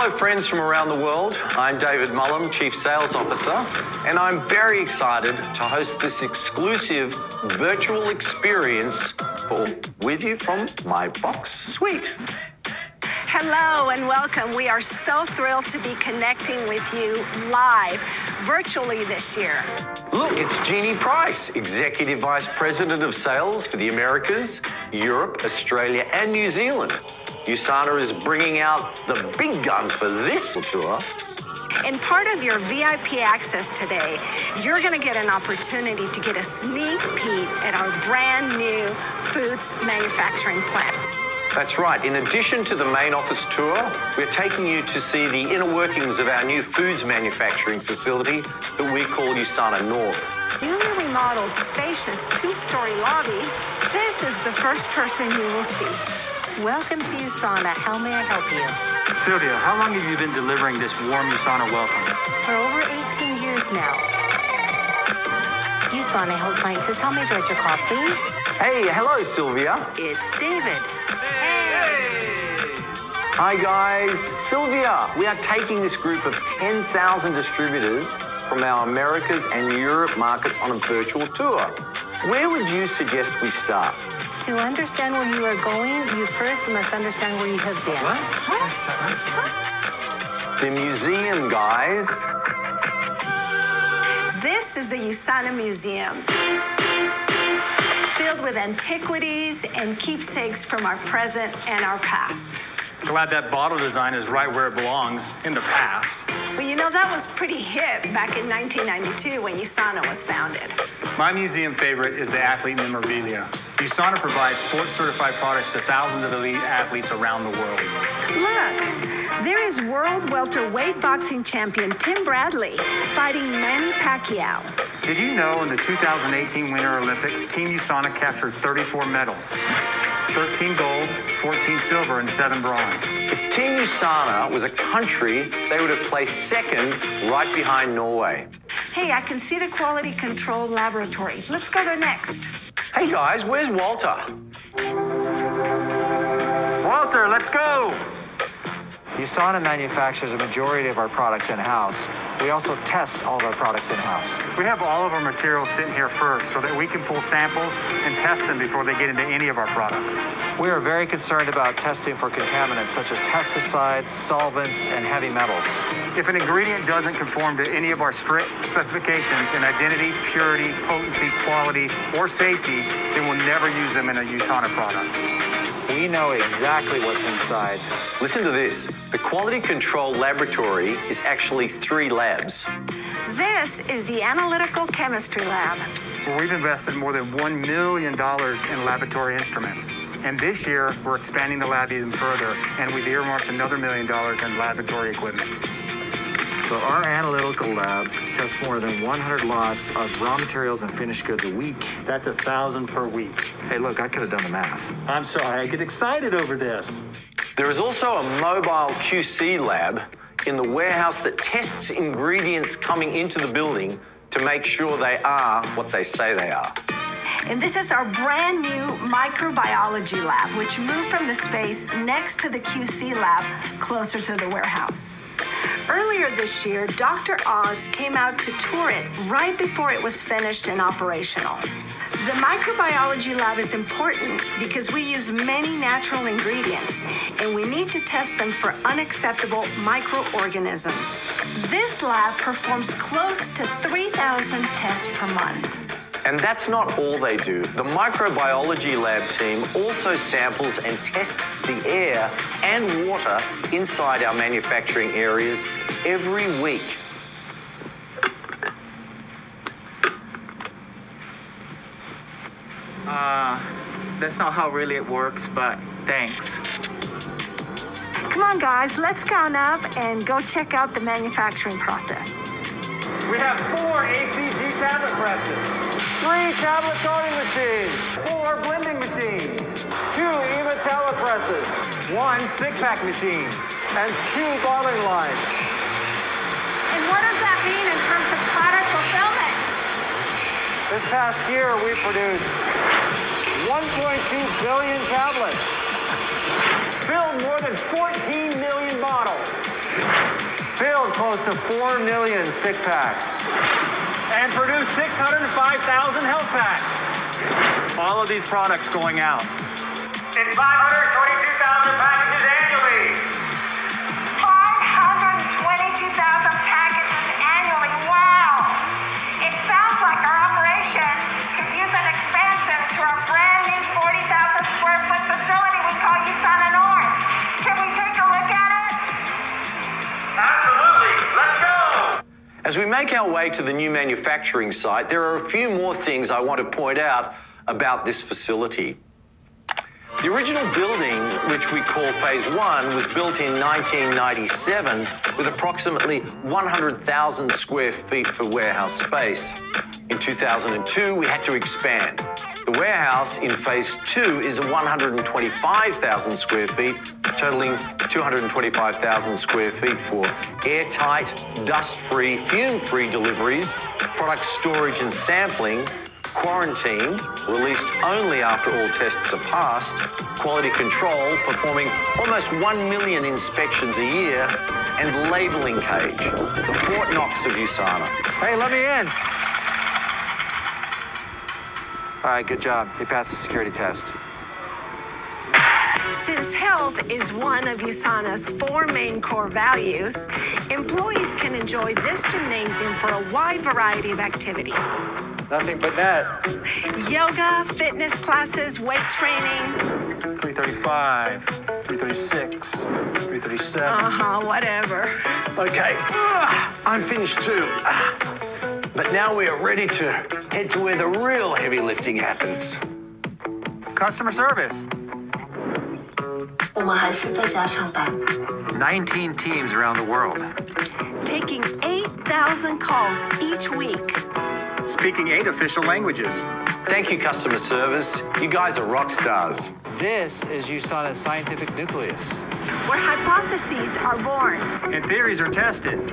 Hello friends from around the world, I'm David Mullum, Chief Sales Officer, and I'm very excited to host this exclusive virtual experience with you from my box suite. Hello and welcome. We are so thrilled to be connecting with you live, virtually this year. Look, it's Jeannie Price, Executive Vice President of Sales for the Americas, Europe, Australia, and New Zealand. Usana is bringing out the big guns for this tour. In part of your VIP access today, you're going to get an opportunity to get a sneak peek at our brand new foods manufacturing plant. That's right. In addition to the main office tour, we're taking you to see the inner workings of our new foods manufacturing facility that we call Usana North. Newly remodeled, spacious two-story lobby. This is the first person you will see. Welcome to Usana. How may I help you? Sylvia, how long have you been delivering this warm Usana welcome? For over 18 years now. Usana Health Sciences, how may I direct your call, please? Hey, hello, Sylvia. It's David. Hi, guys. Sylvia, we are taking this group of 10,000 distributors from our Americas and Europe markets on a virtual tour. Where would you suggest we start? To understand where you are going, you first must understand where you have been. What? The museum, guys. This is the Usana Museum, filled with antiquities and keepsakes from our present and our past. Glad that bottle design is right where it belongs, in the past. Well, you know, that was pretty hip back in 1992 when Usana was founded. My museum favorite is the athlete memorabilia. Usana provides sports-certified products to thousands of elite athletes around the world. Look, there is world welterweight boxing champion Tim Bradley fighting Manny Pacquiao. Did you know in the 2018 Winter Olympics, Team Usana captured 34 medals? 13 gold, 14 silver, and 7 bronze. If Team Usana was a country, they would have placed second right behind Norway. Hey, I can see the quality control laboratory. Let's go there next. Hey guys, where's Walter? Walter, let's go! Usana manufactures a majority of our products in-house. We also test all of our products in-house. We have all of our materials sitting here first so that we can pull samples and test them before they get into any of our products. We are very concerned about testing for contaminants such as pesticides, solvents, and heavy metals. If an ingredient doesn't conform to any of our strict specifications in identity, purity, potency, quality, or safety, then we'll never use them in a Usana product. We know exactly what's inside. Listen to this. The quality control laboratory is actually 3 labs. This is the analytical chemistry lab. Well, we've invested more than $1 million in laboratory instruments. And this year, we're expanding the lab even further, and we've earmarked another $1 million in laboratory equipment. So our analytical lab tests more than 100 lots of raw materials and finished goods a week. That's 1,000 per week. Hey, look, I could have done the math. I'm sorry, I get excited over this. There is also a mobile QC lab in the warehouse that tests ingredients coming into the building to make sure they are what they say they are. And this is our brand new microbiology lab, which moved from the space next to the QC lab closer to the warehouse. Earlier this year, Dr. Oz came out to tour it right before it was finished and operational. The microbiology lab is important because we use many natural ingredients and we need to test them for unacceptable microorganisms. This lab performs close to 3,000 tests per month. And that's not all they do. The microbiology lab team also samples and tests the air and water inside our manufacturing areas every week. That's not how really it works, but thanks. Come on, guys, let's count up and go check out the manufacturing process. We have 4 ACG tablet presses, 3 tablet coating machines, 4 blending machines, 2 EVA telepresses, 1 stick pack machine, and 2 bottling lines. And what does that mean in terms of product fulfillment? This past year, we produced 1.2 billion tablets, filled more than 14 million bottles. Filled close to 4 million stick packs. And produced 605,000 health packs. All of these products going out. In 522,000 packages annually. 522,000 packages annually. Wow! It sounds like our operation could use an expansion to our brand new 40,000 square foot facility we call Usana North. Can we take a look at it? Absolutely. Let's go. As we make our way to the new manufacturing site, there are a few more things I want to point out about this facility. The original building, which we call Phase 1, was built in 1997 with approximately 100,000 square feet for warehouse space. In 2002, we had to expand. The warehouse in Phase 2 is 125,000 square feet, totaling 225,000 square feet for airtight, dust-free, fume-free deliveries, product storage and sampling, quarantine, released only after all tests are passed, quality control, performing almost 1 million inspections a year, and labeling cage, the Fort Knox of Usana. Hey, let me in. All right, good job. You passed the security test. Since health is one of Usana's 4 main core values, employees can enjoy this gymnasium for a wide variety of activities. Nothing but that. Yoga, fitness classes, weight training. 335, 336, 337. Whatever. Okay, I'm finished too. But now we are ready to head to where the real heavy lifting happens. Customer service. 我们还是在家上班。 19 teams around the world. Taking 8,000 calls each week. Speaking 8 official languages. Thank you, customer service. You guys are rock stars. This is Usana's scientific nucleus. Where hypotheses are born. And theories are tested.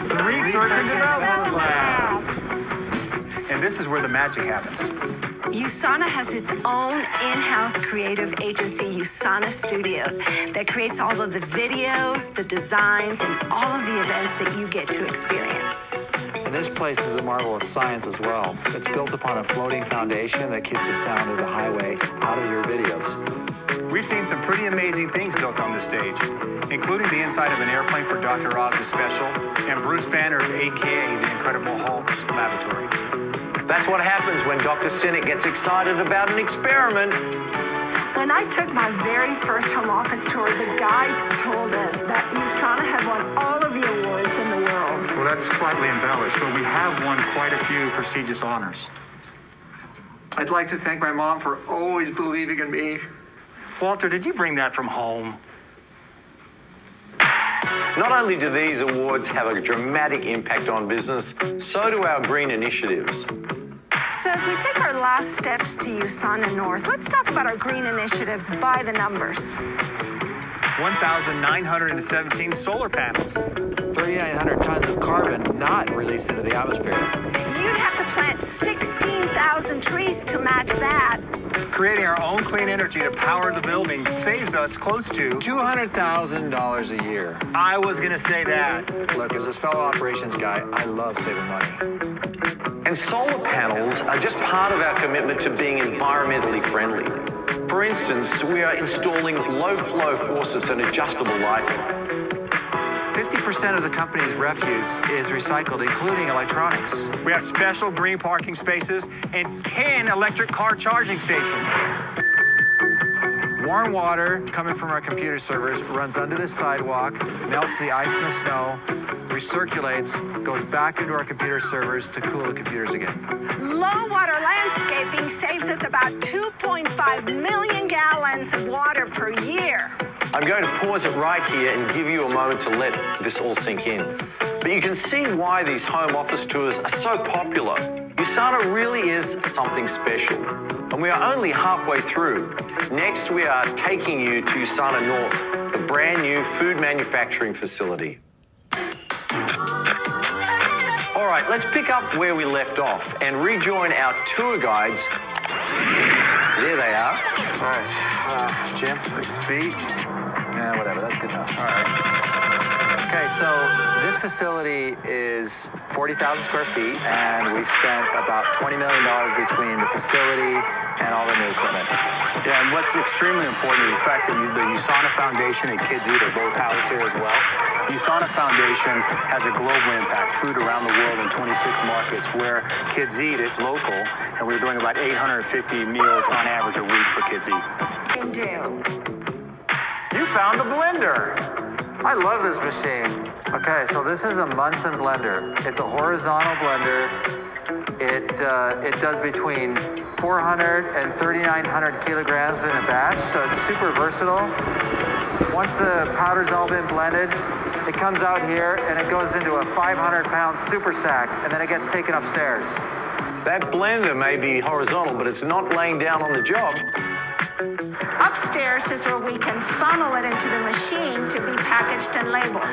The Research and Development Lab. And this is where the magic happens. Usana has its own in-house creative agency, Usana Studios, that creates all of the videos, the designs, and all of the events that you get to experience. And this place is a marvel of science as well. It's built upon a floating foundation that keeps the sound of the highway out of your videos. We've seen some pretty amazing things built on this stage, including the inside of an airplane for Dr. Oz's special and Bruce Banner's AKA The Incredible Hulk's laboratory. That's what happens when Dr. Sinnott gets excited about an experiment. When I took my very first home office tour, the guide told us that Usana had won all of the awards in the world. Well, that's slightly embellished, but we have won quite a few prestigious honors. I'd like to thank my mom for always believing in me. Walter, did you bring that from home? Not only do these awards have a dramatic impact on business, so do our green initiatives. So as we take our last steps to Usana North, let's talk about our green initiatives by the numbers. 1,917 solar panels. 3,900 tons of carbon not released into the atmosphere. You'd have to plant 16,000 trees to match that. Creating our own clean energy to power the building saves us close to $200,000 a year. I was going to say that. Look, as a fellow operations guy, I love saving money. And solar panels are just part of our commitment to being environmentally friendly. For instance, we are installing low-flow faucets and adjustable lighting. 50% of the company's refuse is recycled, including electronics. We have special green parking spaces and 10 electric car charging stations. Warm water coming from our computer servers runs under the sidewalk, melts the ice and the snow, recirculates, goes back into our computer servers to cool the computers again. Low water landscaping saves us about 2.5 million gallons of water per year. I'm going to pause it right here and give you a moment to let this all sink in. But you can see why these home office tours are so popular. Usana really is something special. And we are only halfway through. Next, we are taking you to Usana North, the brand new food manufacturing facility. All right, let's pick up where we left off and rejoin our tour guides. There they are. All right, Jim. 6 feet. Yeah, whatever, that's good enough. All right. Okay, so this facility is 40,000 square feet, and we've spent about $20 million between the facility and all the new equipment. Yeah, and what's extremely important is the fact that the Usana Foundation and Kids Eat are both housed here as well. The Usana Foundation has a global impact, food around the world in 26 markets, where Kids Eat, it's local, and we're doing about 850 meals on average a week for Kids Eat. You found the blender. I love this machine. Okay, so this is a Munson blender. It's a horizontal blender. It does between 400 and 3,900 kilograms in a batch, so it's super versatile. Once the powder's all been blended, it comes out here and it goes into a 500-pound super sack, and then it gets taken upstairs. That blender may be horizontal, but it's not laying down on the job. Upstairs is where we can funnel it into the machine to be packaged and labeled.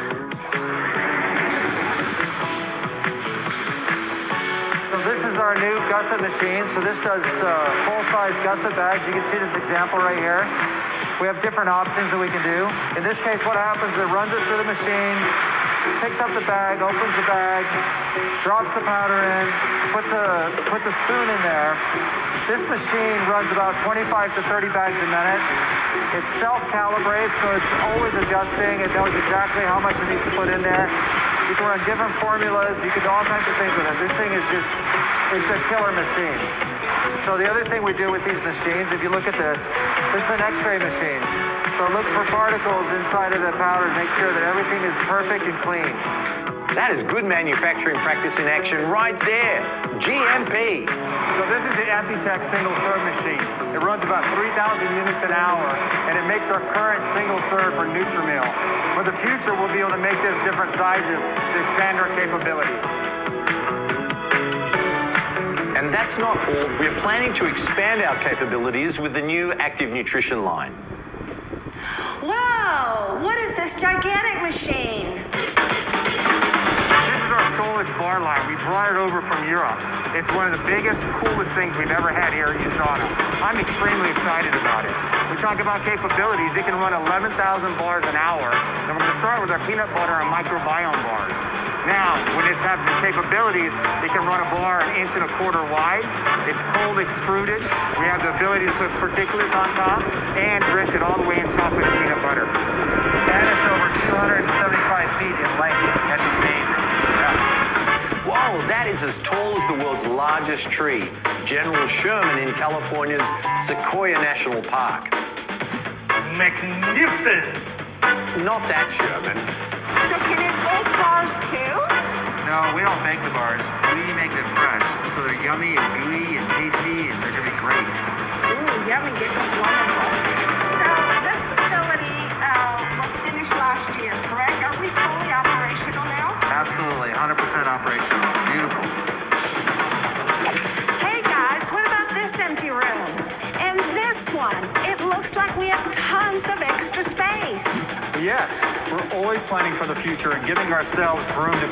So this is our new gusset machine. So this does full-size gusset bags. You can see this example right here. We have different options that we can do. In this case, what happens, it runs it through the machine, picks up the bag, opens the bag, drops the powder in, puts a spoon in there. This machine runs about 25 to 30 bags a minute. It self-calibrates, so it's always adjusting. It knows exactly how much it needs to put in there. You can run different formulas. You can do all kinds of things with it. This thing is just, it's a killer machine. So the other thing we do with these machines, if you look at this is an X-ray machine. So it looks for particles inside of the powder to make sure that everything is perfect and clean. That is good manufacturing practice in action right there. GMP. So this is the Epitech single-serve machine. It runs about 3,000 units an hour, and it makes our current single-serve for Nutrimil. For the future, we'll be able to make this different sizes to expand our capabilities. And that's not all. We're planning to expand our capabilities with the new active nutrition line. Whoa! What is this gigantic machine? This is our Solus bar line. We brought it over from Europe. It's one of the biggest, coolest things we've ever had here at Usana. I'm extremely excited about it. We talk about capabilities. It can run 11,000 bars an hour. And we're going to start with our peanut butter and microbiome bars. Now, when it's having the capabilities, it can run a bar 1.25 inches wide. It's cold extruded. We have the ability to put particulates on top and drench it all the way in chocolate and peanut butter. And it's over 275 feet in length. That's amazing. Yeah. Whoa, that is as tall as the world's largest tree, General Sherman in California's Sequoia National Park. Magnificent! Not that Sherman. So can it make bars too? No, we don't make the bars. We make them fresh. So they're yummy and gooey and tasty, and they're going to be great. Ooh, yummy. This is wonderful. So this facility was finished last year, correct? Are we fully operational now? Absolutely, 100% operational. Beautiful. Hey guys, what about this empty room? And this one? It looks like we have tons of extra space. Yes, we're always planning for the future and giving ourselves room to